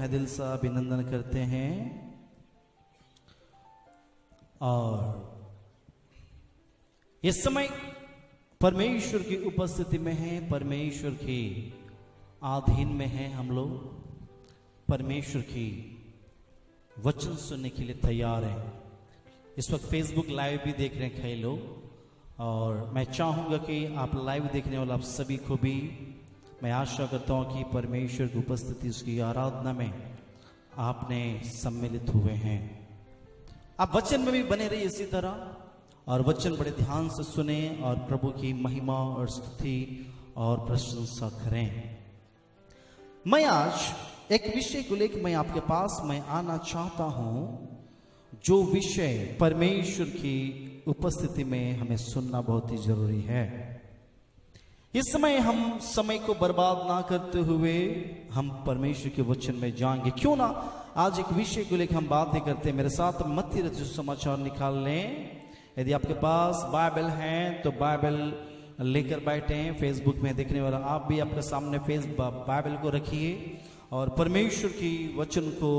दिल से अभिनंदन करते हैं और इस समय परमेश्वर की उपस्थिति में है, परमेश्वर की आधीन में है। हम लोग परमेश्वर की वचन सुनने के लिए तैयार हैं। इस वक्त फेसबुक लाइव भी देख रहे हैं कई लोग, और मैं चाहूंगा कि आप लाइव देखने वाले आप सभी को भी मैं आशा करता हूं कि परमेश्वर की उपस्थिति, उसकी आराधना में आपने सम्मिलित हुए हैं। आप वचन में भी बने रहिए इसी तरह, और वचन बड़े ध्यान से सुने और प्रभु की महिमा और स्तुति और प्रशंसा करें। मैं आज एक विषय को लेकर मैं आपके पास मैं आना चाहता हूं, जो विषय परमेश्वर की उपस्थिति में हमें सुनना बहुत ही जरूरी है। इस समय हम समय को बर्बाद ना करते हुए हम परमेश्वर के वचन में जाएंगे। क्यों ना आज एक विषय को लेकर हम बातें करते हैं। मेरे साथ मत्ती रचित सुसमाचार निकाल लें। यदि आपके पास बाइबल है तो बाइबल लेकर बैठे। फेसबुक में देखने वाला आप भी आपके सामने बाइबल को रखिए और परमेश्वर की वचन को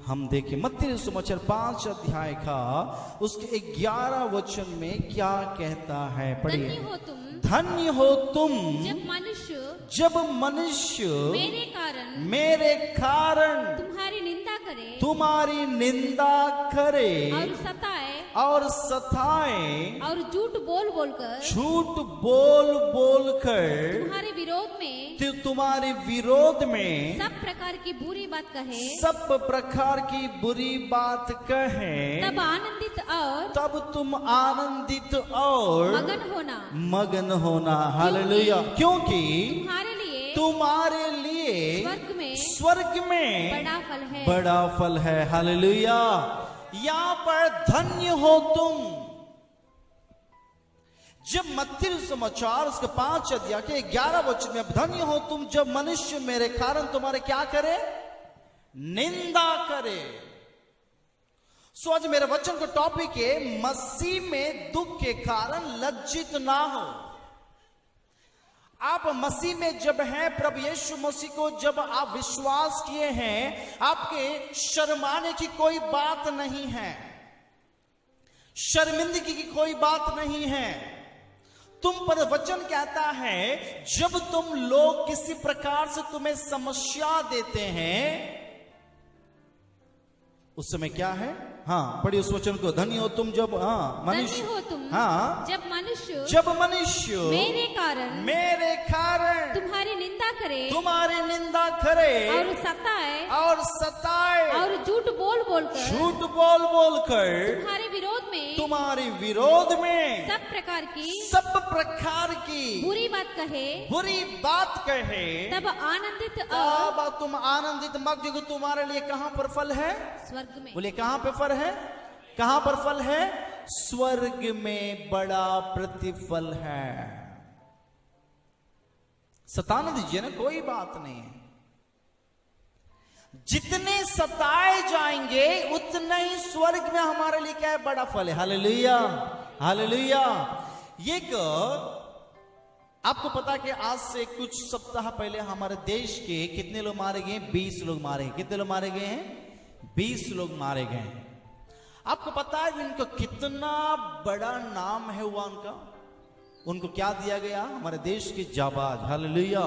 हम देखें। मत्ती रचित सुसमाचार 5 अध्याय का उसके 11 वचन में क्या कहता है, पढ़िए। धन्य हो तुम जब मनुष्य मेरे कारण तुम्हारी निंदा करे और सताए और झूठ बोल कर तुम्हारे विरोध में सब प्रकार की बुरी बात कहे तब तुम आनंदित और मगन होना। हालेलुया। क्योंकि तुम्हारे लिए स्वर्ग में बड़ा फल है। हालेलुया। यहाँ पर धन्य हो तुम। जब मत्ती सुसमाचार उसके 5 अध्याय के 11 वचन में, धन्य हो तुम जब मनुष्य मेरे कारण तुम्हारे क्या करे, निंदा करे। सो आज मेरे वचन का टॉपिक है, मसीह में दुख के कारण लज्जित ना हो। आप मसीह में जब हैं, प्रभु यीशु मसीह को जब आप विश्वास किए हैं, आपके शर्माने की कोई बात नहीं है, शर्मिंदगी की कोई बात नहीं है। तुम पर वचन कहता है, जब तुम लोग किसी प्रकार से तुम्हें समस्या देते हैं, उस समय क्या है? हाँ, पढ़िए उस वचन को। धन्य हो तुम जब मनुष्य जब मनुष्य मेरे कारण तुम्हारी निंदा करे और सताए और झूठ बोल कर तुम्हारे विरोध में सब प्रकार की बुरी बात कहे तब आनंदित अब तुम आनंदित मत। देखो तुम्हारे लिए कहां पर फल है? स्वर्ग में। बोले कहां पे फल है? कहां पर फल है? स्वर्ग में बड़ा प्रतिफल है। सताने दीजिए ना, कोई बात नहीं है। जितने सताए जाएंगे उतना ही स्वर्ग में हमारे लिए क्या है? बड़ा फल है। Hallelujah, hallelujah. ये आपको पता कि आज से कुछ सप्ताह पहले हमारे देश के कितने लोग मारे गए? 20 लोग मारे गए। कितने लोग मारे गए हैं? 20 लोग मारे गए। आपको पता है इनका कितना बड़ा नाम है हुआ उनको क्या दिया गया? हमारे देश के जाबाज। हालेलुया।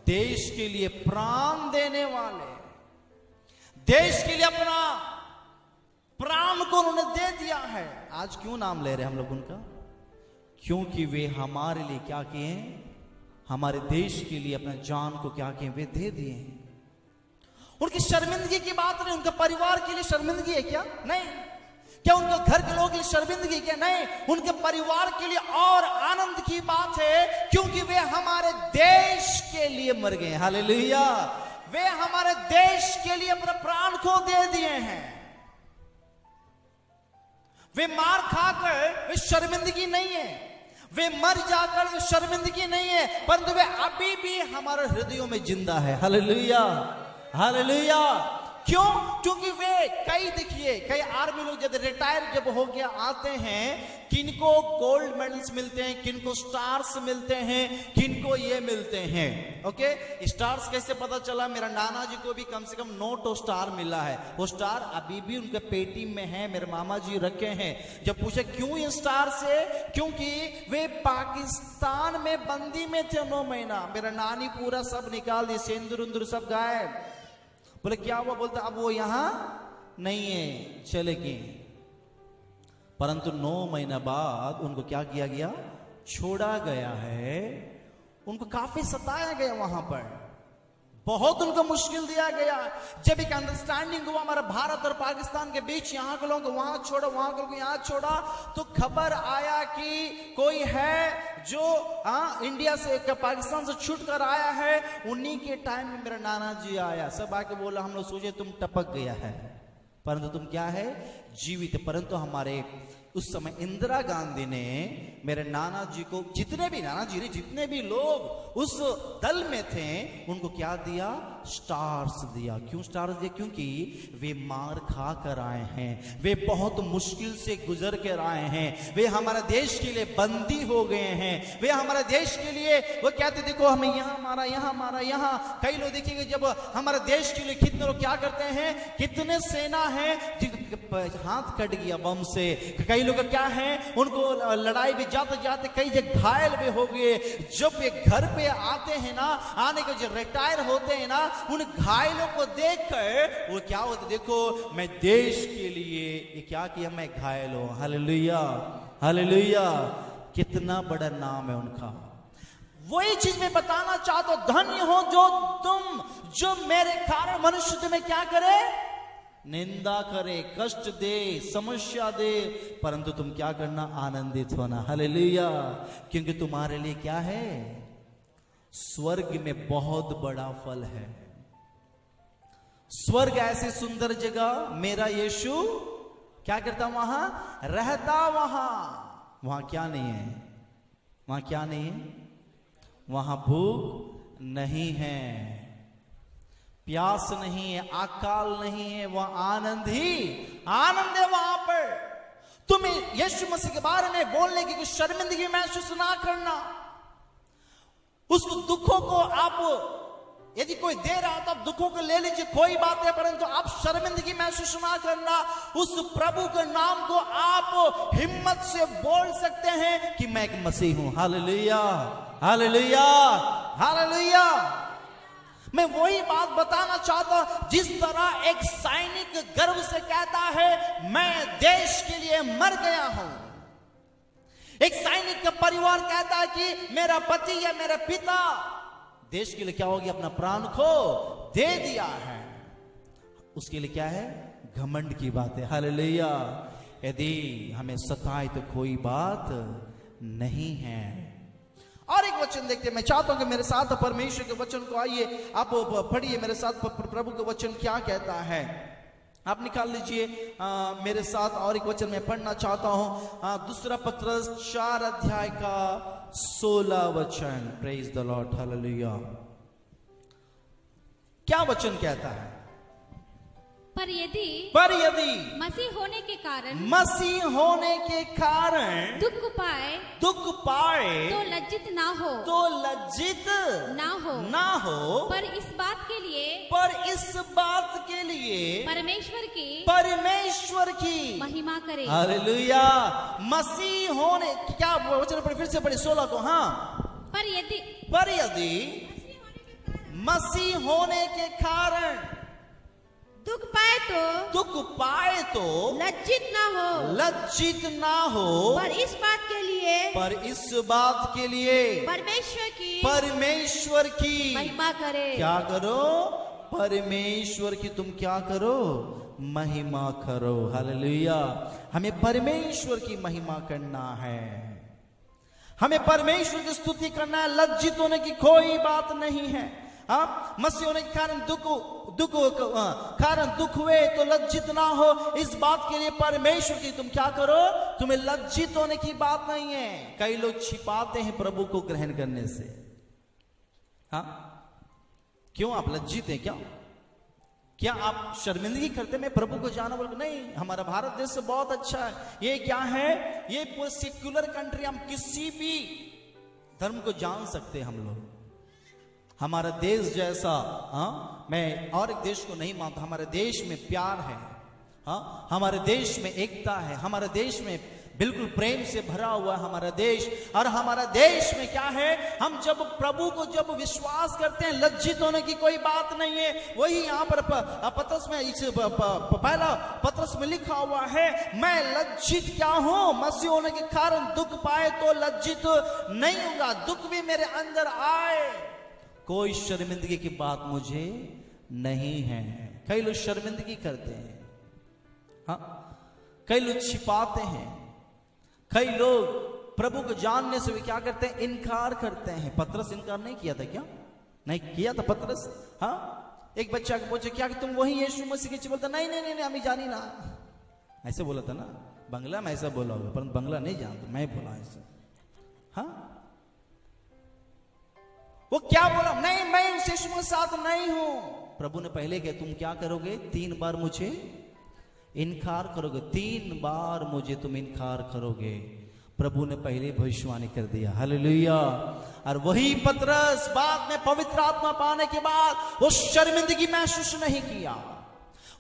देश के लिए प्राण देने वाले, देश के लिए अपना प्राण को उन्होंने दे दिया है। आज क्यों नाम ले रहे हैं हम लोग उनका? क्योंकि वे हमारे लिए क्या किए हैं? हमारे देश के लिए अपना जान को क्या किए? वे दे दिए हैं। उनकी शर्मिंदगी की बात नहीं। उनके परिवार के लिए शर्मिंदगी है क्या? नहीं। क्या उनके घर के लोगों के लिए शर्मिंदगी क्या? नहीं। उनके परिवार के लिए और आनंद की बात है, क्योंकि वे हमारे देश के लिए मर गए। हालेलुया। वे हमारे देश के लिए अपने प्राण को दे दिए हैं। वे मार खाकर वे शर्मिंदगी नहीं है, वे मर जाकर वे शर्मिंदगी नहीं है, परंतु वे अभी भी हमारे हृदयों में जिंदा है। Hallelujah, hallelujah. क्यों? क्योंकि वे कई आर्मी लोग जब रिटायर जब हो गया आते हैं, किनको गोल्ड मेडल्स मिलते हैं, किनको स्टार्स मिलते हैं, किनको ये मिलते हैं। ओके, स्टार्स कैसे पता चला? मेरा नाना जी को भी कम से कम 9 स्टार मिला है। वो स्टार अभी भी उनके पेटी में है, मेरे मामा जी रखे हैं। जब पूछे क्यों ये स्टार से, क्योंकि वे पाकिस्तान में बंदी में थे 9 महीना। मेरा नानी पूरा सब निकाल दी, सिंदूर उंदूर सब गायब। बोले क्या हुआ? बोलता अब वो यहां नहीं है, चले गए। परंतु 9 महीना बाद उनको क्या किया गया? छोड़ा गया है। उनको काफी सताया गया, वहां पर बहुत उनको मुश्किल दिया गया। जब एक अंडरस्टैंडिंग हुआ हमारा भारत और पाकिस्तान के बीच, यहां के लोगों को वहां छोड़ा, वहां के लोगों को यहां छोड़ा, तो खबर आया कि कोई है जो इंडिया से पाकिस्तान से छूट कर आया है। उन्हीं के टाइम में मेरा नाना जी आया। सब आके बोला, हम लोग सोचे तुम टपक गया है, परंतु तुम क्या है? जीवित। परंतु हमारे उस समय इंदिरा गांधी ने मेरे नाना जी को, जितने भी नाना जी ने जितने भी लोग उस दल में थे, उनको क्या दिया? स्टार्स दिया। क्यों स्टार्स दिया? क्योंकि वे मार खा कर आए हैं, वे बहुत मुश्किल से गुजर कर आए हैं, वे हमारे देश के लिए बंदी हो गए हैं, वे हमारे देश के लिए वो कहते देखो हमें यहां मारा, यहां मारा, यहां। कई लोग देखेंगे जब हमारे देश के लिए कितने लोग क्या करते हैं, कितने सेना है हाथ कट गया बम से। कई लोग क्या है, उनको लड़ाई में जाते जाते कई जगह घायल भी हो गए। जब वे घर पे आते हैं ना, आने के जो रिटायर होते हैं ना, उन घायलों को देखकर वो क्या होता, देखो मैं देश के लिए ये क्या किया, मैं घायल हूं। Hallelujah, hallelujah. कितना बड़ा नाम है उनका। वही चीज मैं बताना चाहता हूं, धन्य हो जो मेरे कारण मनुष्य तुम्हें क्या करे? निंदा करे, कष्ट दे, समस्या दे, परंतु तुम क्या करना? आनंदित होना। हालेलुया। क्योंकि तुम्हारे लिए क्या है? स्वर्ग में बहुत बड़ा फल है। स्वर्ग ऐसी सुंदर जगह, मेरा यीशु क्या करता? वहां रहता। वहां क्या नहीं है? वहां क्या नहीं है? वहां भूख नहीं है, प्यास नहीं है, अकाल नहीं है, वह आनंद ही आनंद है वहां पर। तुम्हें यीशु मसीह के बारे में बोलने की कुछ शर्मिंदगी महसूस ना करना। उसको दुखों को आप यदि कोई दे रहा तो आप दुखों को ले लीजिए, कोई बात है, परंतु आप शर्मिंदगी महसूस ना करना। उस प्रभु के नाम को आप हिम्मत से बोल सकते हैं कि मैं एक मसीह हूं। Hallelujah, hallelujah, hallelujah. मैं वही बात बताना चाहता हूं, जिस तरह एक सैनिक गर्व से कहता है मैं देश के लिए मर गया हूं। एक सैनिक का परिवार कहता है कि मेरा पति या मेरा पिता देश के लिए क्या हो गया? अपना प्राण को दे दिया है। उसके लिए क्या है? घमंड की बात है। हालेलुया। यदि हमें सताए तो कोई बात नहीं है। और एक वचन देखते हैं। मैं चाहता हूं कि मेरे साथ परमेश्वर के वचन को आइए आप पढ़िए मेरे साथ। प्रभु का वचन क्या कहता है आप निकाल लीजिए मेरे साथ। और एक वचन मैं पढ़ना चाहता हूं, दूसरा पत्रस 4 अध्याय का 16 वचन। Praise the Lord, hallelujah. क्या वचन कहता है? पर यदि मसीह होने के कारण दुख पाए तो लज्जित ना हो, पर इस बात के लिए परमेश्वर की महिमा करे। हालेलुया। मसीह होने, क्या वचन फिर से पढ़े 16 को। हाँ, पर यदि मसीह होने के कारण दुख पाए तो लज्जित ना हो, पर इस बात के लिए परमेश्वर की महिमा करे। क्या करो? परमेश्वर की तुम क्या करो? महिमा करो। हालेलुया। हमें परमेश्वर की महिमा करना है, हमें परमेश्वर की स्तुति करना है। लज्जित होने की कोई बात नहीं है। मसीह होने के कारण दुख हुए तो लज्जित ना हो, इस बात के लिए परमेश्वर की तुम क्या करो? तुम्हें लज्जित होने की बात नहीं है। कई लोग छिपाते हैं प्रभु को ग्रहण करने से। क्यों आप लज्जित हैं क्या? क्या आप शर्मिंदगी करते मैं प्रभु को जाना बोल? नहीं, हमारा भारत देश तो बहुत अच्छा है। ये क्या है? ये पूरे सेक्युलर कंट्री, हम किसी भी धर्म को जान सकते हैं हम लोग। हमारा देश जैसा, मैं और एक देश को नहीं मानता। हमारे देश में प्यार है, हमारे देश में एकता है, हमारे देश में बिल्कुल प्रेम से भरा हुआ हमारा देश। और हमारा देश में क्या है, हम जब प्रभु को जब विश्वास करते हैं, लज्जित होने की कोई बात नहीं है। वही यहाँ पर पत्रस में पहला पत्रस में लिखा हुआ है, मैं लज्जित क्या हूं, मसीह होने के कारण दुख पाए तो लज्जित नहीं होगा। दुख भी मेरे अंदर आए, कोई शर्मिंदगी की बात मुझे नहीं है। कई लोग शर्मिंदगी करते हैं, कई लोग छिपाते हैं, कई लोग प्रभु को जानने से भी क्या करते हैं, इनकार करते हैं। पतरस इनकार नहीं किया था क्या? नहीं किया था पतरस। एक बच्चा को पूछे क्या कि तुम वही यीशु मसीह के? बोलता नहीं नहीं नहीं, हमें जानी ना, ऐसे बोला था ना। बंगला में ऐसा बोला होगा, परंतु बंगला नहीं जानता, मैं बोला ऐसे। वो क्या बोला? नहीं, मैं यीशु के साथ नहीं हूं। प्रभु ने पहले कहा तुम क्या करोगे? 3 बार मुझे इनकार करोगे, 3 बार मुझे तुम इनकार करोगे। प्रभु ने पहले भविष्यवाणी कर दिया। हालेलुया। और वही पतरस बाद में पवित्र आत्मा पाने के बाद वो शर्मिंदगी महसूस नहीं किया।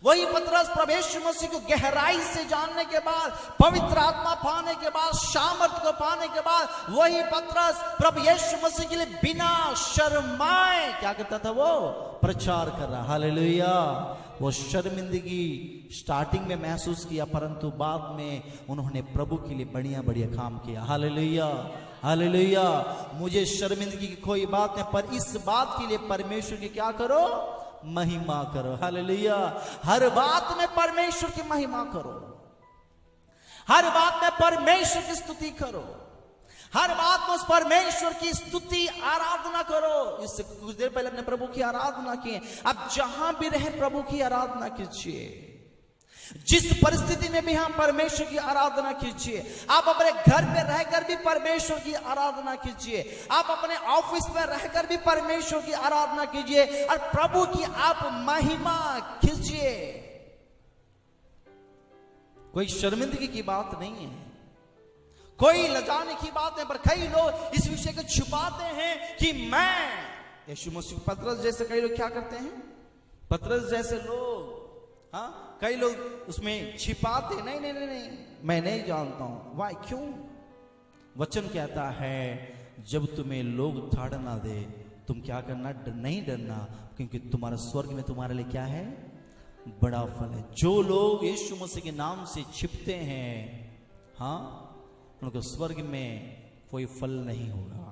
वही पतरस प्रभु यीशु मसीह को गहराई से जानने के बाद, पवित्र आत्मा पाने के बाद, सामर्थ्य को पाने के बाद, वही पतरस प्रभु यीशु मसीह के लिए बिना शर्माए क्या करता था? वो प्रचार कर रहा। हालेलुया। वो शर्मिंदगी स्टार्टिंग में महसूस किया, परंतु बाद में उन्होंने प्रभु के लिए बढ़िया बढ़िया काम किया। Hallelujah, hallelujah. मुझे शर्मिंदगी की कोई बात नहीं, पर इस बात के लिए परमेश्वर की क्या करो? महिमा करो। हालेलुया। हर बात में परमेश्वर की महिमा करो, हर बात में परमेश्वर की स्तुति करो, हर बात में उस परमेश्वर की स्तुति आराधना करो। इससे कुछ देर पहले अपने प्रभु की आराधना की। अब जहां भी रहे प्रभु की आराधना कीजिए, जिस परिस्थिति में भी हम परमेश्वर की आराधना कीजिए। आप अपने घर में रहकर भी परमेश्वर की आराधना कीजिए, आप अपने ऑफिस में रहकर भी परमेश्वर की आराधना कीजिए और प्रभु की आप महिमा कीजिए। कोई शर्मिंदगी की बात नहीं है, कोई लजाने की बात है, पर कई लोग इस विषय को छुपाते हैं कि मैं यीशु मसीह। पतरस जैसे कई लोग क्या करते हैं? पतरस जैसे लोग कई लोग उसमें छिपाते, नहीं नहीं नहीं नहीं, मैं नहीं जानता हूं। वाई? क्यों? वचन कहता है जब तुम्हें लोग ताड़ना दे तुम क्या करना? नहीं डरना, क्योंकि तुम्हारा स्वर्ग में तुम्हारे लिए क्या है? बड़ा फल है। जो लोग यीशु मसीह के नाम से छिपते हैं, उनको स्वर्ग में कोई फल नहीं होगा,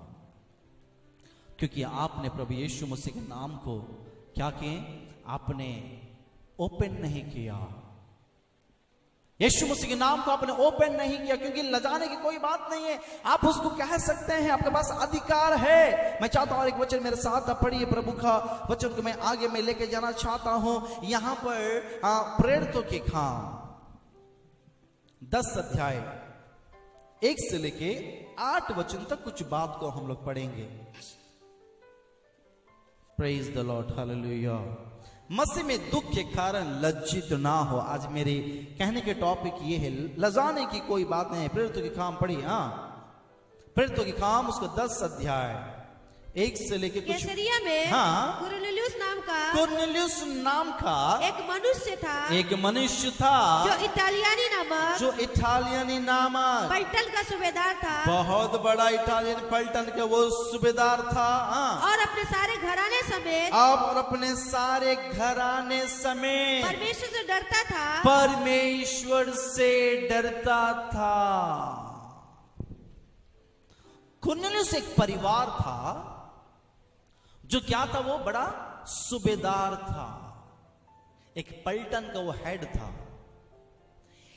क्योंकि आपने प्रभु यीशु मसीह के नाम को क्या किए? आपने ओपन नहीं किया। यीशु मसीह के नाम को आपने ओपन नहीं किया, क्योंकि लजाने की कोई बात नहीं है। आप उसको कह सकते हैं, आपके पास अधिकार है। मैं चाहता हूं और एक वचन मेरे साथ पढ़िए, प्रभु का वचन को मैं आगे में लेके जाना चाहता हूं। यहां पर प्रेरितों के काम 10 अध्याय 1 से लेके 8 वचन तक कुछ बात को हम लोग पढ़ेंगे। Praise the Lord. हालेलुया। मसीह में दुख के कारण लज्जित ना हो। आज मेरे कहने के टॉपिक ये है, लजाने की कोई बात नहीं है। प्रेरितों के काम पढ़िए। प्रेरितों के काम उसको 10 अध्याय 1 से लेके कुछ। कैसरिया में कुरनेलियुस नाम का एक मनुष्य था जो इटालियानी नामक पलटन का सूबेदार था। बहुत बड़ा इटालियन पलटन का वो सूबेदार था। और अपने सारे घराने समेत परमेश्वर से डरता था। कुरनेलियुस एक परिवार था जो क्या था? वो बड़ा सूबेदार था, एक पलटन का वो हेड था।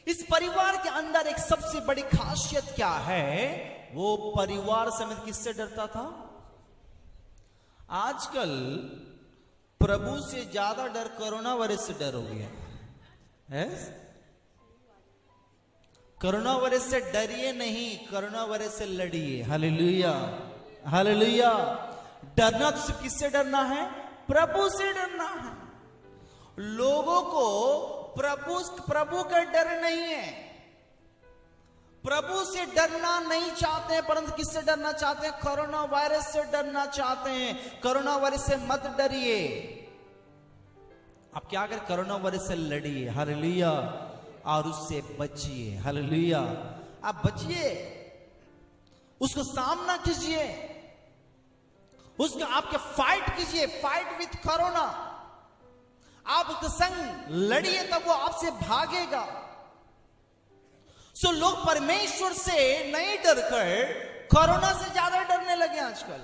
इस परिवार के अंदर एक सबसे बड़ी खासियत क्या है? वो परिवार समेत किससे डरता था? आजकल प्रभु से ज्यादा डर कोरोना वायरस से डर हो गया। कोरोना वायरस से डरिए नहीं, कोरोना वायरस से लड़िए। Hallelujah, hallelujah. डरना तो सिर्फ किससे डरना है? प्रभु से डरना है। लोगों को प्रभु का डर नहीं है, प्रभु से डरना नहीं चाहते हैं, परंतु किससे डरना चाहते हैं? कोरोना वायरस से डरना चाहते हैं। कोरोना वायरस से मत डरिए, आप क्या करें? कोरोना वायरस से लड़िए, हालेलुया, और उससे बचिए, हालेलुया। आप बचिए, उसको सामना कीजिए, उसका आपके फाइट कीजिए, फाइट विथ कोरोना। आप उसके संग लड़िए, तब वो आपसे भागेगा। सो लोग परमेश्वर से नहीं डरकर कोरोना से ज्यादा डरने लगे आजकल।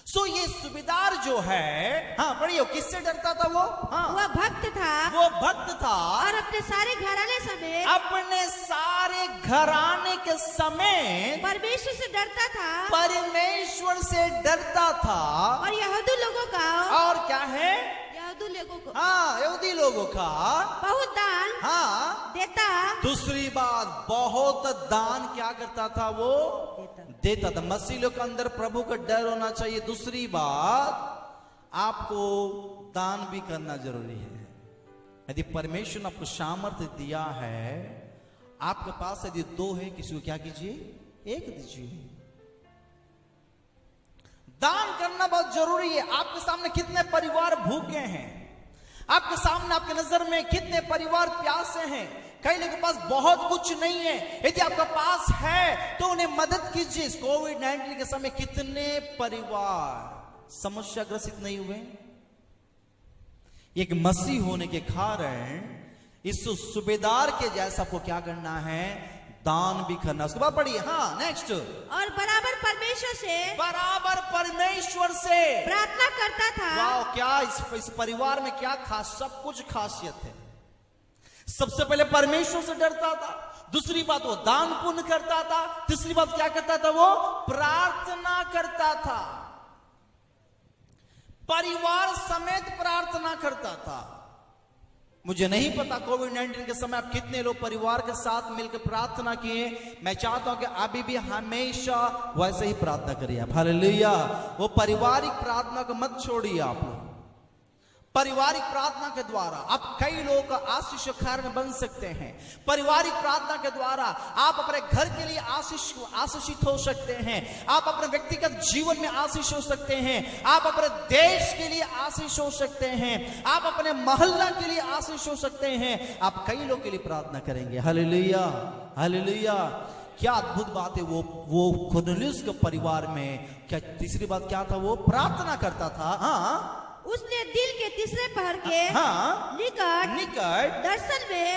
सो ये सुबेदार जो है, हाँ पढ़िए, किससे डरता था वो? हाँ, वह भक्त था, वो भक्त था, और अपने सारे घराने समेत अपने सारे घराने के समेत परमेश्वर से डरता था, परमेश्वर से डरता था। और यहूदी लोगों का, और क्या है? यहूदी लोगों को हाँ, यहूदी लोगों का बहुत दान हाँ देता। दूसरी बात, बहुत दान क्या करता था? वो देता था। मसीह लोग के अंदर प्रभु का डर होना चाहिए। दूसरी बात, आपको दान भी करना जरूरी है। यदि परमेश्वर ने आपको सामर्थ्य दिया है, आपके पास यदि 2 है, किसी को क्या कीजिए? 1 दीजिए। दान करना बहुत जरूरी है। आपके सामने कितने परिवार भूखे हैं, आपके सामने, आपके नजर में कितने परिवार प्यासे हैं। कई लोगों के पास बहुत कुछ नहीं है, यदि आपके पास है तो उन्हें मदद कीजिए। कोविड-19 के समय कितने परिवार समस्या ग्रसित नहीं हुए? एक मसीह होने के कारण इस सुबेदार के जैसा आपको क्या करना है? दान भी करना। उसके बाद पढ़िए, हाँ नेक्स्ट, और बराबर परमेश्वर से प्रार्थना करता था। वाह, क्या इस परिवार में क्या खास, सब कुछ खासियत है। सबसे पहले परमेश्वर से डरता था, दूसरी बात वो दान पुण्य करता था, तीसरी बात क्या करता था? वो प्रार्थना करता था, परिवार समेत प्रार्थना करता था। मुझे नहीं पता कोविड-19 के समय आप कितने लोग परिवार के साथ मिलकर प्रार्थना किए। मैं चाहता हूं कि अभी भी हमेशा वैसे ही प्रार्थना करिए आप, हालेलुया। वो पारिवारिक प्रार्थना को मत छोड़िए आप लोग। पारिवारिक प्रार्थना के द्वारा आप कई लोगों का आशीष कारण बन सकते हैं। पारिवारिक प्रार्थना के द्वारा आप अपने घर के लिए आशीषित हो सकते हैं, आप अपने व्यक्तिगत जीवन में आशीष हो सकते हैं, आप अपने देश के लिए आशीष हो सकते हैं, आप अपने मोहल्ला के लिए आशीष हो सकते हैं। आप कई लोगों के लिए प्रार्थना करेंगे, हालेलुया हालेलुया। क्या अद्भुत बात है। वो कुरनेलियुस के परिवार में क्या तीसरी बात क्या था? वो प्रार्थना करता था। हाँ, उसने दिल के तीसरे पहर के हाँ, निकट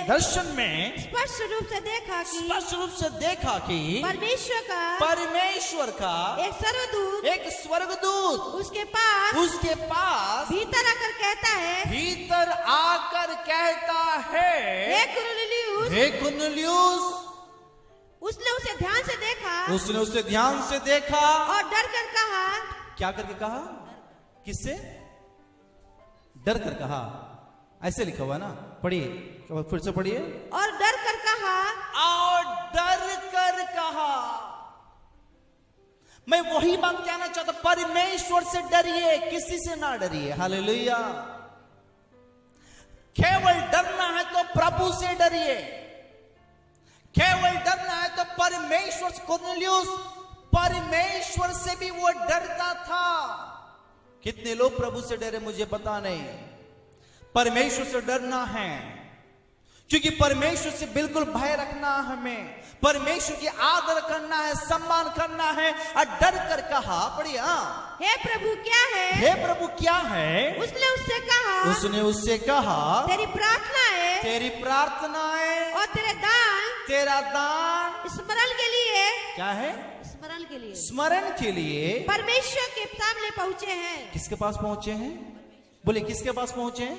दर्शन में स्पष्ट रूप से देखा कि परमेश्वर का एक स्वर्गदूत उसके पास भीतर आकर कहता है, हे कुरनेलियुस। उसने उसे ध्यान से देखा और डर कर कहा। क्या करके कहा? किससे? डर कर कहा। ऐसे लिखा हुआ ना, पढ़िए, फिर से पढ़िए। और डर कर कहा। मैं वही बात कहना चाहता, परमेश्वर से डरिए, किसी से ना डरिए, हालेलुया। केवल डरना है तो प्रभु से डरिए, केवल डरना है तो परमेश्वर से। कुरनेलियुस परमेश्वर से भी वो डरता था। कितने लोग प्रभु से डरे मुझे पता नहीं। परमेश्वर से डरना है, क्योंकि परमेश्वर से बिल्कुल भय रखना है हमें, परमेश्वर की आदर करना है, सम्मान करना है। और डर कर कहा, पढ़िए, हे प्रभु क्या है? हे प्रभु क्या है? उसने उससे कहा, तेरी प्रार्थना है और तेरा दान स्मरण के लिए। क्या है? स्मरण के लिए परमेश्वर के सामने पहुंचे हैं। किसके पास पहुंचे हैं? बोले, किसके पास पहुंचे हैं?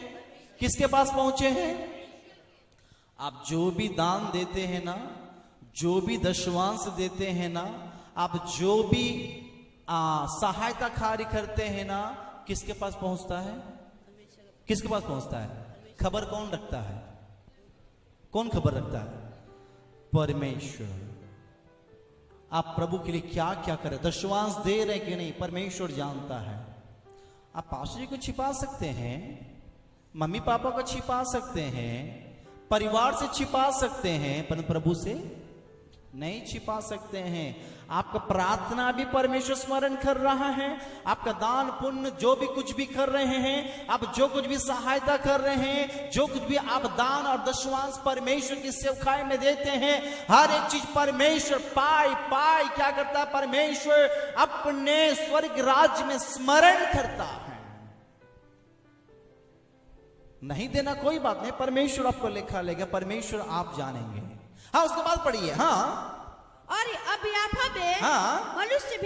किसके पास पहुंचे हैं? आप जो भी दान देते हैं ना, जो भी दशवांश देते हैं ना, आप जो भी सहायता कार्य करते हैं ना, किसके पास पहुंचता है? किसके पास पहुंचता है? खबर कौन रखता है? कौन खबर रखता है? परमेश्वर। आप प्रभु के लिए क्या क्या करें, दशवांश दे रहे कि नहीं, परमेश्वर जानता है। आप पास्टर जी को छिपा सकते हैं, मम्मी पापा को छिपा सकते हैं, परिवार से छिपा सकते हैं, पर प्रभु से नहीं छिपा सकते हैं। आपका प्रार्थना भी परमेश्वर स्मरण कर रहा है, आपका दान पुण्य जो भी कुछ भी कर रहे हैं, आप जो कुछ भी सहायता कर रहे हैं, जो कुछ भी आप दान और दशमांश परमेश्वर की सेवकाई में देते हैं, हर एक चीज परमेश्वर पाई पाई क्या करता है, परमेश्वर अपने स्वर्ग राज्य में स्मरण करता है। नहीं देना कोई बात नहीं, परमेश्वर आपको लेखा लेगा, परमेश्वर आप जानेंगे। हाँ, उसके बाद पढ़िए। हाँ, और अब याफा में हाँ, मनुष्य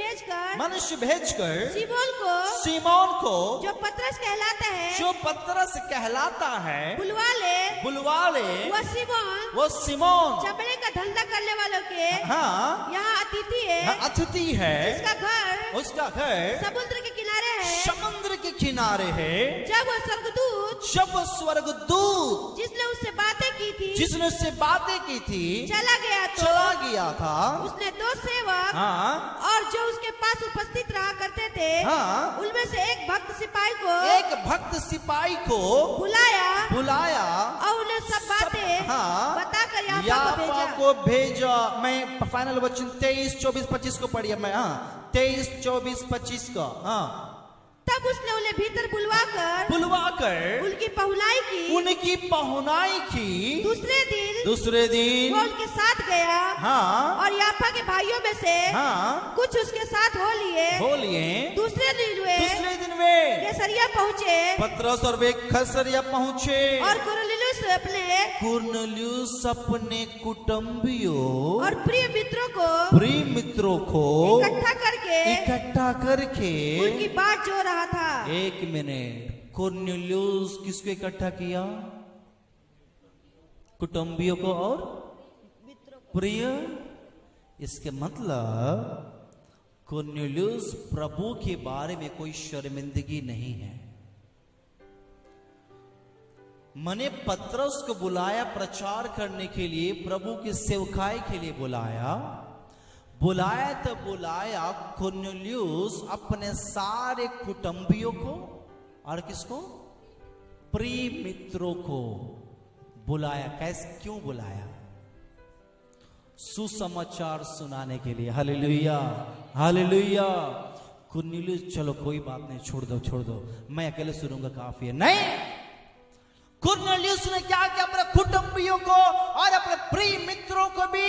भेजकर सीमोन को जो पतरस कहलाता है बुलवा ले। वो सीमोन चमड़े का धंधा करने वालों के हाँ, यहाँ अतिथि है, उसका घर समुद्र के किनारे है। जब वो स्वर्गदूत जिसने उससे बातें की थी चला गया था, उसने 2 सेवक हाँ, और जो उसके पास उपस्थित रहा करते थे हाँ, उनमें से एक भक्त सिपाही को बुलाया और उन्हें सब बातें हाँ, बताकर याफा को भेजा। मैं फाइनल वचन 23, 24, 25 को पढ़िए। मैं 23, 24, 25 का। तब उसने उन्हें भीतर बुलवाकर उनकी पहुनाई की। दूसरे दिन वो उनके साथ गया हाँ, और याफा के भाइयों में से हाँ, कुछ उसके साथ हो लिए। दूसरे दिन वे कैसरिया पहुँचे, पतरस और वे कैसरिया पहुँचे, और कुरनेलियुस अपने कुटुंबियों और प्रिय मित्रों को इकट्ठा करके उनकी बात जो रहा था। एक मिनट, कुरनेलियुस किसको इकट्ठा किया? कुटुंबियों को और प्रिय। इसके मतलब कुरनेलियुस प्रभु के बारे में कोई शर्मिंदगी नहीं है। मैंने पतरस को बुलाया प्रचार करने के लिए, प्रभु की सेवकाई के लिए बुलाया तो बुलाया कुरनेलियुस अपने सारे कुटुंबियों को और किसको? प्रिय मित्रों को बुलाया। कैसे, क्यों बुलाया? सुसमाचार सुनाने के लिए। Hallelujah, hallelujah. कुरनेलियुस चलो कोई बात नहीं, छोड़ दो, मैं अकेले सुनूंगा, काफी है। नहीं, कुरनेलियुस ने क्या किया? अपने कुटुंबियों को और अपने प्रिय मित्रों को भी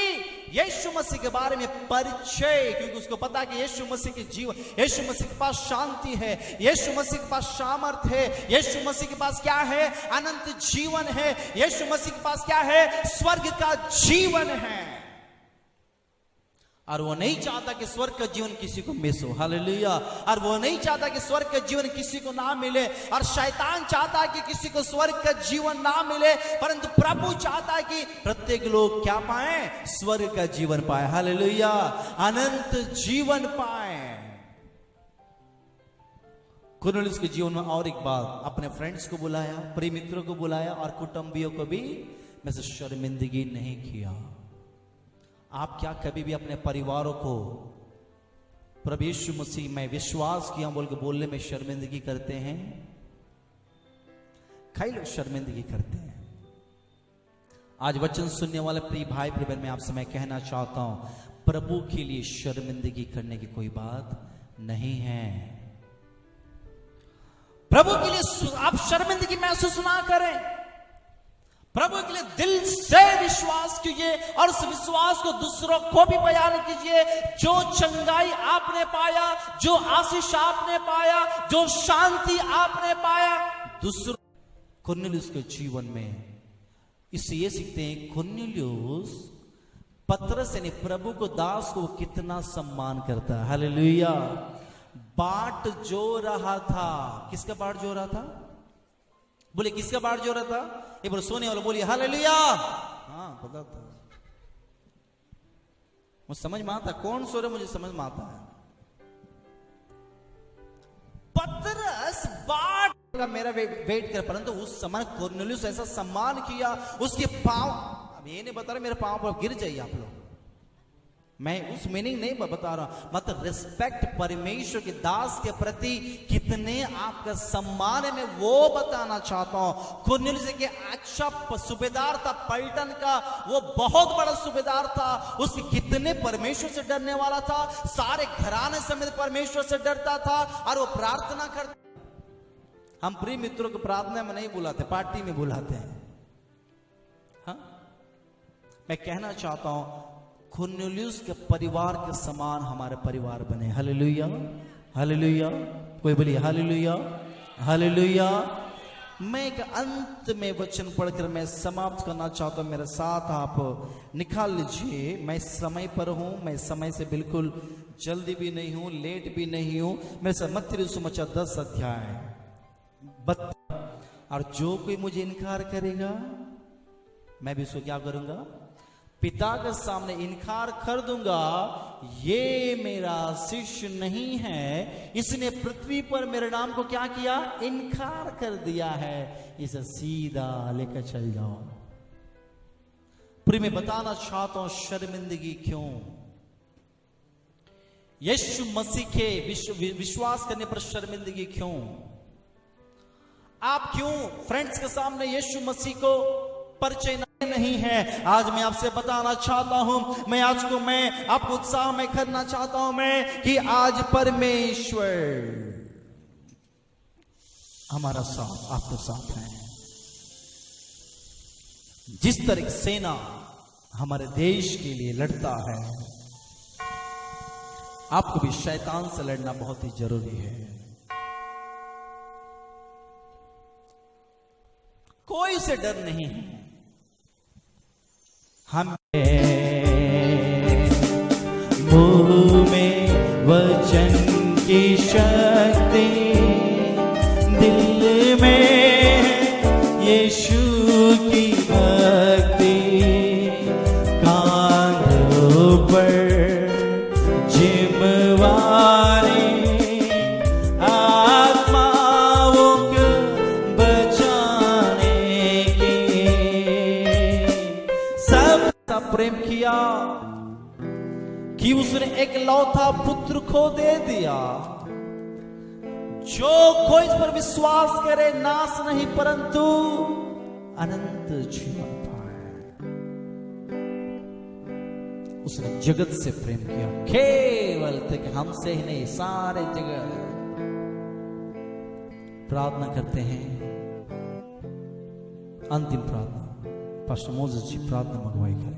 यीशु मसीह के बारे में परिचय, क्योंकि उसको पता कि यीशु मसीह के जीवन, यीशु मसीह के पास शांति है, यीशु मसीह के पास सामर्थ्य है, यीशु मसीह के पास क्या है? अनंत जीवन है। यीशु मसीह के पास क्या है? स्वर्ग का जीवन है। और वो नहीं चाहता कि स्वर्ग का जीवन किसी को मिस हो। हालेलुया। और वो नहीं चाहता कि स्वर्ग का जीवन किसी को ना मिले, और शैतान चाहता है कि किसी को स्वर्ग का जीवन ना मिले, परंतु प्रभु चाहता है कि प्रत्येक लोग क्या पाए? स्वर्ग का जीवन पाए। हालेलुया, अनंत जीवन पाए। कुरनेलियुस के जीवन में और एक बात, अपने फ्रेंड्स को बुलाया, प्रिय मित्रों को बुलाया, और कुटुंबियों को भी में से शर्मिंदगी नहीं किया। आप क्या कभी भी अपने परिवारों को प्रभु यीशु मसीह में विश्वास किया बोल के बोलने में शर्मिंदगी करते हैं? कई लोग शर्मिंदगी करते हैं। आज वचन सुनने वाले प्रिय भाई बहन, मैं आपसे मैं कहना चाहता हूं, प्रभु के लिए शर्मिंदगी करने की कोई बात नहीं है। प्रभु के लिए आप शर्मिंदगी महसूस ना करें। प्रभु के लिए दिल से विश्वास कीजिए और उस विश्वास को दूसरों को भी बयान कीजिए। जो चंगाई आपने पाया, जो आशीष आपने पाया, जो शांति आपने पाया, दूसरों। कुरनेलियुस के जीवन में इससे ये सीखते हैं, कुरनेलियुस पतरस यानी प्रभु को दास को कितना सम्मान करता है। हालेलुया। बाट जो रहा था, किसका बाट जो रहा था? बोले किसका बाट जो रहा था? ये बोले सोने वाला, बोलिए हालेलुया। हाँ, पता था, मुझे समझ में आता कौन सो रहे, मुझे समझ में आता है। पतरस बाट का मेरा वेट कर, परंतु उस समय कुरनेलियुस ऐसा सम्मान किया, उसके पांव, अब ये नहीं बता रहे मेरे पांव पर गिर जाइए आप लोग, मैं उस मीनिंग नहीं बता रहा हूं, मतलब रिस्पेक्ट परमेश्वर के दास के प्रति कितने आपका सम्मान है, मैं वो बताना चाहता हूं। कुरनेलियुस के अच्छा सूबेदार था पलटन का, वो बहुत बड़ा सूबेदार था, उसके कितने परमेश्वर से डरने वाला था, सारे घराने समेत परमेश्वर से डरता था और वो प्रार्थना करता। हम प्रिय मित्रों को प्रार्थना में नहीं बुलाते, पार्टी में बुलाते हैं। हाँ, मैं कहना चाहता हूं कुरनेलियुस के परिवार के समान हमारे परिवार बने। हालेलुया, हालेलुया, कोई बोलिए हालेलुया, हालेलुया। मैं एक अंत में वचन पढ़कर मैं समाप्त करना चाहता हूं, मेरे साथ आप निकाल लीजिए। मैं समय पर हूं, मैं समय से बिल्कुल जल्दी भी नहीं हूं, लेट भी नहीं हूं। मेरे साथ मत्ती सुसमाचार 10 अध्याय 32। और जो कोई मुझे इनकार करेगा मैं भी उसको क्या करूंगा, पिता के सामने इनकार कर दूंगा। ये मेरा शिष्य नहीं है, इसने पृथ्वी पर मेरे नाम को क्या किया, इनकार कर दिया है, इसे सीधा लेकर चल जाओ। प्रिय मैं बताना चाहता हूं शर्मिंदगी क्यों, यीशु मसीह के विश्वास करने पर शर्मिंदगी क्यों, आप क्यों फ्रेंड्स के सामने यीशु मसीह को परिचय नहीं है। आज मैं आपसे बताना चाहता हूं, मैं आज को मैं आपको उत्साह में करना चाहता हूं मैं कि आज परमेश्वर हमारा साथ, आपके साथ है। जिस तरह सेना हमारे देश के लिए लड़ता है, आपको भी शैतान से लड़ना बहुत ही जरूरी है। कोई से डर नहीं है। हम मुंह में वचन की शक्ति, दिल में यीशु की भक्ति, कांधों पर जिम्मेवारी, आत्माओं को बचाने की, सब प्रेम किया कि उसने एक लौता पुत्र को दे दिया, जो कोई इस पर विश्वास करे नाश नहीं परंतु अनंत जीवन पाए। उसने जगत से प्रेम किया, केवल तक हमसे ही नहीं, सारे जगत। प्रार्थना करते हैं, अंतिम प्रार्थना पास्टर मोजेस जी प्रार्थना मंगवाई करेंगे।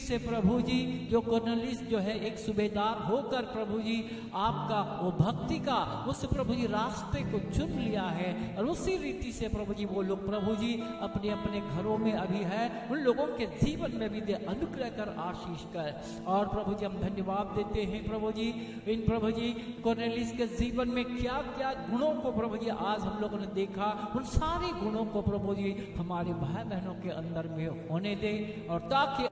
से प्रभु जी जो कुरनेलियुस जो है एक सूबेदार होकर प्रभु जी आपका वो भक्ति का उस प्रभु जी रास्ते को चुन लिया है, और उसी रीति से प्रभु जी वो लोग प्रभु जी अपने अपने घरों में अभी है, उन लोगों के जीवन में भी दे अनुग्रह कर, आशीष कर। और प्रभु जी हम धन्यवाद देते हैं प्रभु जी, इन प्रभु जी कुरनेलियुस के जीवन में क्या क्या गुणों को प्रभु जी आज हम लोगों ने देखा, उन सारे गुणों को प्रभु जी हमारे भाई बहनों के अंदर में होने दे, और ताकि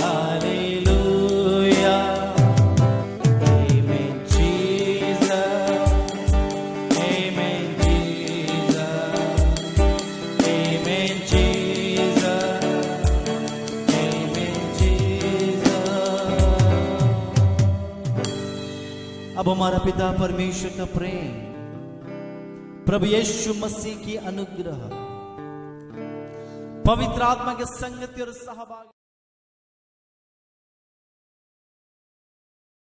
Hallelujah. Amen, Jesus. Amen, Jesus. Amen, Jesus. Amen, Jesus. अब हमारा पिता परमेश्वर का प्रेम, प्रभु यीशु मसीह की अनुग्रह, पवित्र आत्मा के संगति और सहभाग